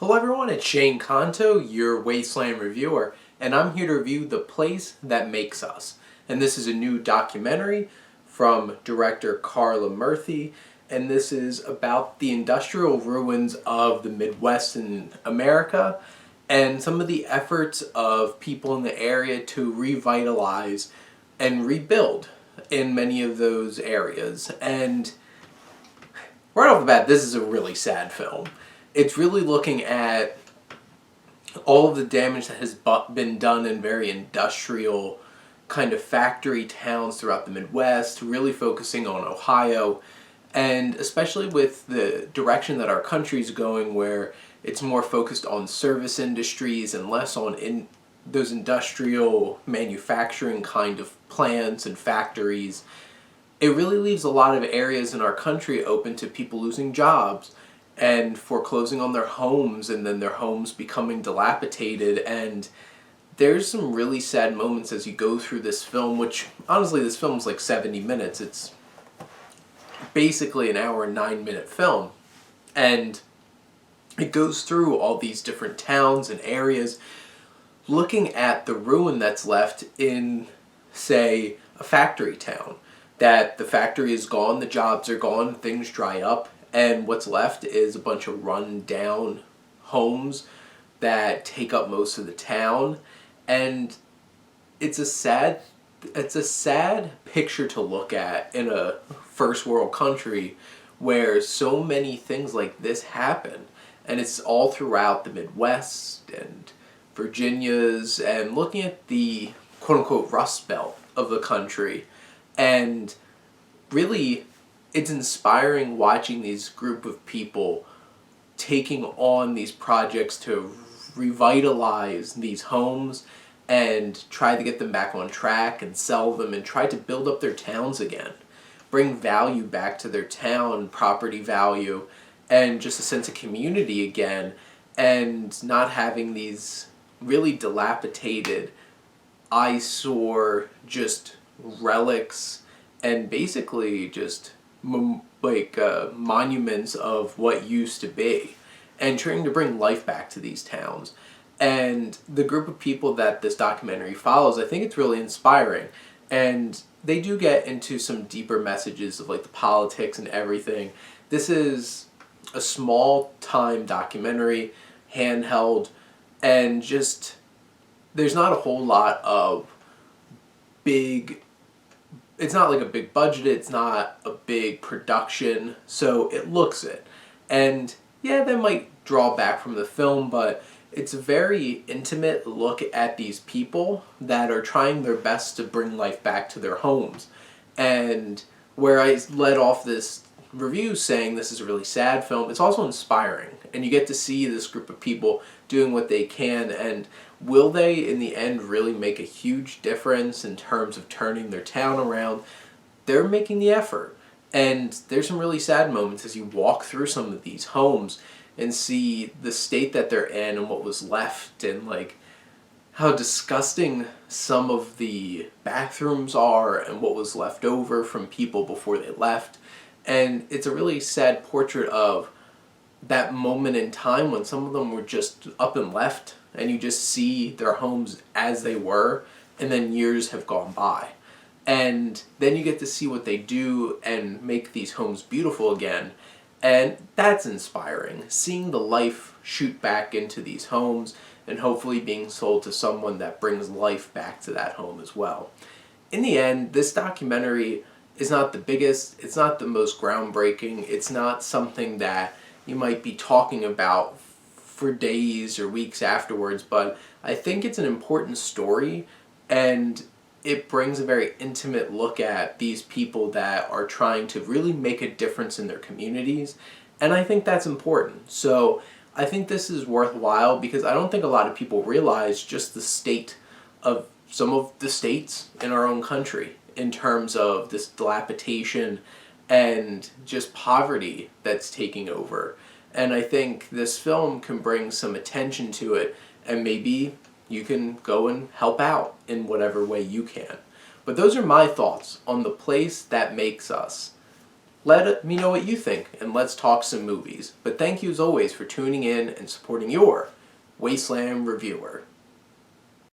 Hello everyone, it's Shane Kanto, your Wasteland reviewer, and I'm here to review The Place That Makes Us. And this is a new documentary from director Carla Murphy, and this is about the industrial ruins of the Midwest in America and some of the efforts of people in the area to revitalize and rebuild in many of those areas. And right off the bat, this is a really sad film. It's really looking at all of the damage that has been done in very industrial kind of factory towns throughout the Midwest, really focusing on Ohio, and especially with the direction that our country's going, where it's more focused on service industries and less on those industrial manufacturing kind of plants and factories. It really leaves a lot of areas in our country open to people losing jobs and foreclosing on their homes, and then their homes becoming dilapidated. And there's some really sad moments as you go through this film, which honestly this film's like 70 minutes. It's basically an hour and 9-minute film. And it goes through all these different towns and areas, looking at the ruin that's left in, say, a factory town. That the factory is gone, the jobs are gone, things dry up, and what's left is a bunch of run-down homes that take up most of the town. And it's a sad picture to look at in a first world country where so many things like this happen. And it's all throughout the Midwest and Virginia's, and looking at the quote-unquote Rust Belt of the country. And really, it's inspiring watching these group of people taking on these projects to revitalize these homes and try to get them back on track and sell them and try to build up their towns again. Bring value back to their town, property value, and just a sense of community again, and not having these really dilapidated, eyesore, just relics and basically just monuments of what used to be, and trying to bring life back to these towns. And the group of people that this documentary follows, I think it's really inspiring. And they do get into some deeper messages of like the politics and everything. This is a small time documentary, handheld, and just there's not a whole lot of big, it's not like a big budget, it's not a big production, so it looks it. And yeah, that might draw back from the film, but it's a very intimate look at these people that are trying their best to bring life back to their homes. And where I led off this review saying this is a really sad film, it's also inspiring. And you get to see this group of people doing what they can, and will they in the end really make a huge difference in terms of turning their town around? They're making the effort. And there's some really sad moments as you walk through some of these homes and see the state that they're in and what was left, and like how disgusting some of the bathrooms are and what was left over from people before they left. And it's a really sad portrait of that moment in time when some of them were just up and left, and you just see their homes as they were, and then years have gone by. And then you get to see what they do and make these homes beautiful again. And that's inspiring, seeing the life shoot back into these homes and hopefully being sold to someone that brings life back to that home as well. In the end, this documentary is not the biggest, it's not the most groundbreaking, it's not something that you might be talking about for days or weeks afterwards, but I think it's an important story, and it brings a very intimate look at these people that are trying to really make a difference in their communities, and I think that's important. So I think this is worthwhile because I don't think a lot of people realize just the state of some of the states in our own country in terms of this dilapidation and just poverty that's taking over. And I think this film can bring some attention to it, and maybe you can go and help out in whatever way you can. But those are my thoughts on The Place That Makes Us. Let me know what you think, and let's talk some movies. But thank you as always for tuning in and supporting your Wasteland reviewer.